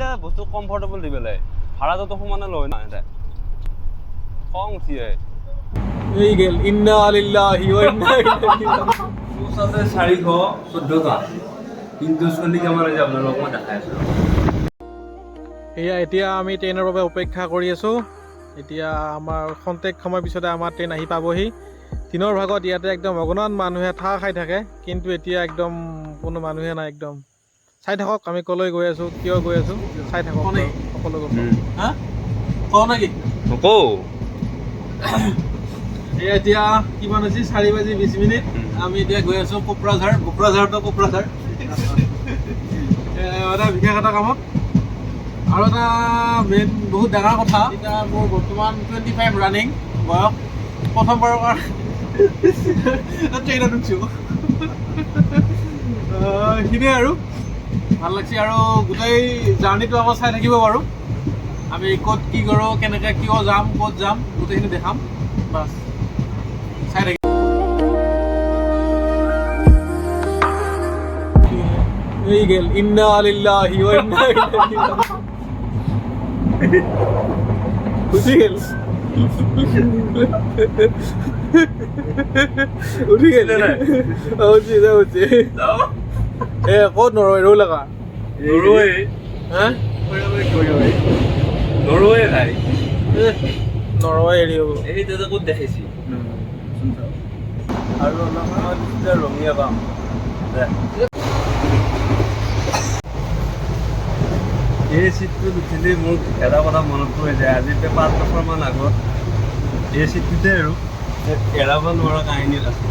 এইগিলা বস্তু কমফৰ্টেবল দি পেলাই ভাড়াটো সমানে লয় না এটা খং উঠি আহে এই গেল ইন্না লিল্লাহি ওয়া ইন্না ইলাইহি আছে 414 টা কিন্তু চলি কেমন আছে আপোনালোকক মই দেখাই আছো এয়া এতিয়া আমি ট্ৰেইনৰ বাবে অপেক্ষা কৰি আছোঁ এতিয়া আমাৰ খন্তেক সময় পিছতে আমাৰ ট্ৰেইন আহি পাবহি দিনৰ ভাগত ইয়াতে একদম অগণন মানুহে ঠাহ খাই থাকে কিন্তু এতিয়া একদম কোনো মানুহে নাই একদম চাই থাকক আমি কলৈ গৈ আছোঁ কিয় গৈ আছোঁ চাই থাকক সকলো কথা হা কওঁ নেকি নকওঁ এয়া এতিয়া কিমান হৈছে 4:20 আমি এতিয়া গৈ আছোঁ কোকৰাঝাৰ এটা বিশেষ এটা কামত আৰু এটা মেইন বহুত ডাঙৰ কথা এতিয়া মোৰ বৰ্তমান 25 ৰানিং বয়স প্ৰথমবাৰৰ কাৰণে ট্ৰেইনত উঠিছোঁ সেইখিনিয়ে আৰু ভাল লাগিছে আৰু গোটেই জাৰ্ণিটো আকৌ চাই থাকিব বাৰু আমি ক'ত কি কৰোঁ কেনেকৈ কিয় যাম ক'ত যাম গোটেইখিনি দেখাম বাছ চাই থাকিম এই গেল ইন্না লিল্লাহি ওয়া ইন্না ইলাইহি উঠি গেল উঠি এ ক'ত নৰৱে ৰৌ লগা হা নৰৱে ভাই নৰৱে হেৰি হ'ব এই দাদা ক'ত দেখাইছি আৰু অলপমান ৰঙীয়া পাম এই চিটটোত উঠিলে মোৰ এটা কথা মনত পৰি যায় আজি 5 বছৰমান আগত এই চিটটোতে আৰু এৰাব নোৱাৰা কাহিনী আছে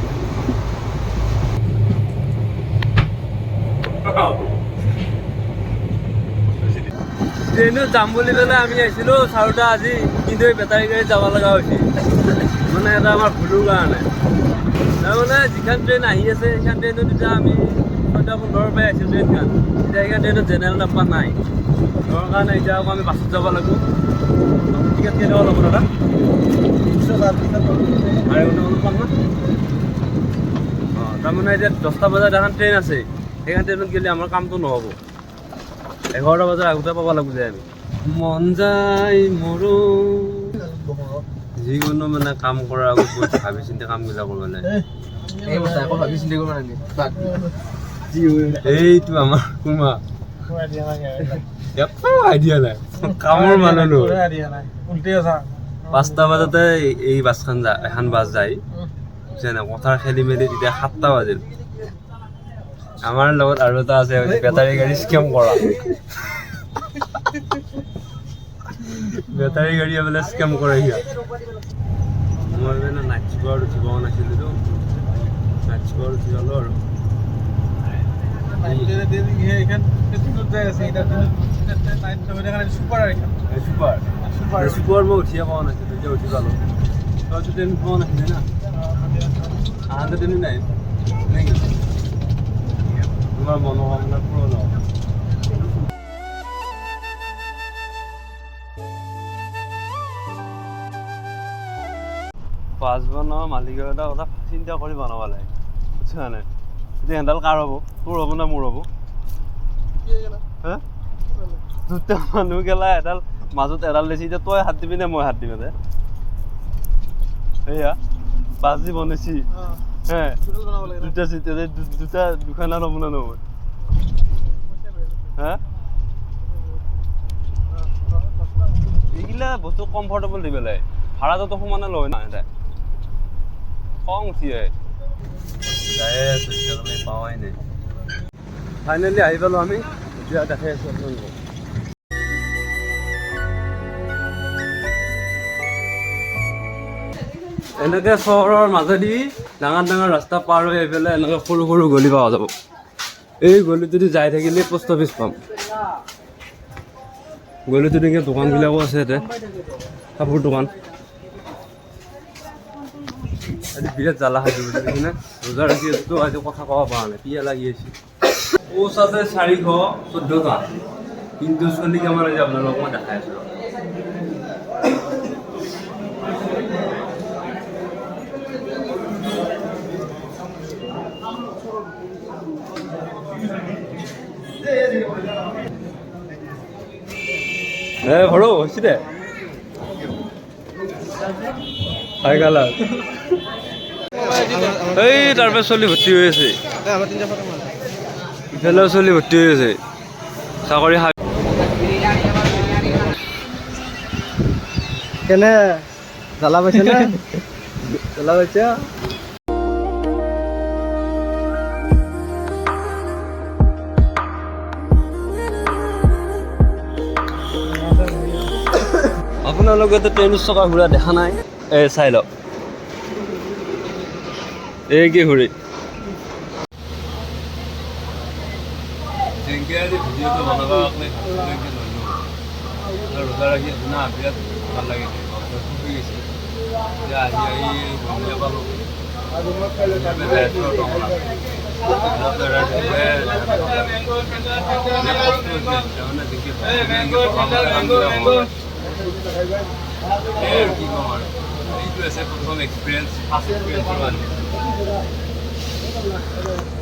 ট্ৰেইনত যাম বুলি পেলাই আমি আহিছিলোঁ চাৰিটা আজি কিন্তু এই বেটাৰী গাড়ীত যাব লগা হৈছিল মানে এটা আমাৰ ভুলৰ কাৰণে তাৰমানে যিখন ট্ৰেইন আহি আছে সেইখন ট্ৰেইনত এতিয়া আমি 6:15 পৰা আহিছোঁ ট্ৰেইনখন এতিয়া সেইখন ট্ৰেইনত জেনেৰেল নাম্বাৰ নাই তাৰ কাৰণে এতিয়া আকৌ আমি বাছত যাব লাগিব টিকেট কেনেকুৱা ল'ব দাদা 200 পাম না অঁ তাৰমানে এতিয়া 10টা বজাত এখন ট্ৰেইন আছে সেইখন ট্ৰেইনত গ'লে আমাৰ কামটো নহ'ব 11টা বজাৰ আগতে পাব লাগিব যে আমি মন যায় মোৰো যিকোনো মানে কাম কৰাৰ আগত ভাবি চিন্তি কামবিলাক কৰিব লাগে এইটো আমাৰ কুমা আইডিয়া নাই কামৰ মানুহ 5টা বজাতে এই বাছখন এখন বাছ যায় যেনে কথাৰ খেলি মেলি তেতিয়া 7টা বাজিল আমাৰ লগত আৰু এটা আছে বেটাৰী গাড়ী স্কেম কৰা বেটাৰী গাড়ী বোলে স্কেম কৰে সিহঁত মই মানে নাইট চুপাৰত উঠিব নাছিলোঁতো নাইট চুপাৰত উঠি গ'লোঁ আৰু চুপাৰ মই উঠিয়ে পোৱা নাছিলোঁ এতিয়া উঠি পালোঁ তইতো ট্ৰেইন পোৱা নাছিলি না আহোঁতে ট্ৰেইন নাই তোমাৰ মনোকামনা পূৰণ হ'ব বাছ বনোৱা মালিকৰ এটা কথা চিন্তা কৰি বনাব লাগে বুজিছা নাই এতিয়া হেণ্ডাল কাৰ হ'ব তোৰ হ'ব না মোৰ হ'ব হা দুটা মানুহ গেলা এডাল মাজত এডাল দিছে এতিয়া তই হাত দিবি নে মই হাত দিম এতিয়া সেয়া বাছ যি বনাইছি হে দুটা চিট দুখানা নমুনা নহয় হা এইগিলা বস্তু কমফৰ্টেবল দি পেলাই ভাড়াটো সমানে লয় না এটা খং উঠি আহে যাই আছোঁ এতিয়ালৈকে পাৱাই নাই ফাইনেলি আহি পালোঁ আমি এতিয়া দেখাই আছোঁ আপোনালোকক এনেকৈ চহৰৰ মাজেদি ডাঙৰ ডাঙৰ ৰাস্তা পাৰ হৈ আহি পেলাই এনেকৈ সৰু সৰু গলি পোৱা যাব এই গলিটোদি যাই থাকিলে পোষ্ট অফিচ পাম গলিটোত এনেকৈ দোকানবিলাকো আছে ইয়াতে কাপোৰ দোকান আজি বিৰাট জ্বালা খাইছোঁ বুজিছে না ৰোজা ৰাখি আছোঁতো আজি কথা ক'ব পৰা নাই পিয়া লাগি আছে পোষ্ট আছে 414 টা কিন্তু চলি কেমন আছে আপোনালোকক মই দেখাই আছোঁ ভৰো হৈছে দে খাই গালা এই তাৰপৰা চলি ভৰ্তি হৈ আছে ইফালেও চলি ভৰ্তি হৈ আছে চাকৰি কেনে জ্বালা পাইছে নে জ্বালা পাইছে আপোনালোকে ট্ৰেইনৰ চকা ঘূৰা দেখা নাই চাই লওক এই কি ঘূৰি ভিডিঅ'টো বনাব ৰোজা ৰাখি আপোনাৰ বিৰাট ভাল লাগে এতিয়া আহি গমীয়া পালোঁ কি ক'ম আৰু এইটো আছে প্ৰথম এক্সপিৰিয়েঞ্চ ফাৰ্ষ্ট এক্সপিৰিয়েঞ্চৰ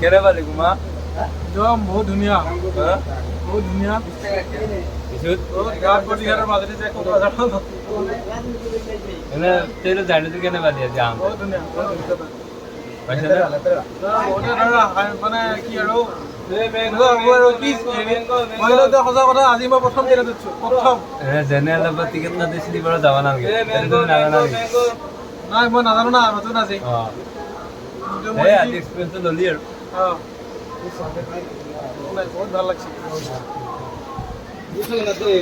কেনে পালি গুমা একদম বহুত ধুনীয়া বহুত ধুনীয়া গাঁৱত প্ৰতিঘাটৰ মাজতে যে এনে ট্ৰেইনত জাৰ্ণিটো কেনে পালি আজি আম বহুত ধুনীয়া পাইছেনে মানে কি আৰু সঁচা কথা আজি মই প্ৰথম ট্ৰেইনত উঠিছোঁ প্ৰথম জেনেৰেল বা টিকেট নাতি শ্লিপাৰত যাব নালাগে নাজানা নাই মই নাজানো না নতুন আজি অঁ আজি এক্সপিৰিয়েঞ্চটো ল'লি আৰু বহুত ভাল লাগিছে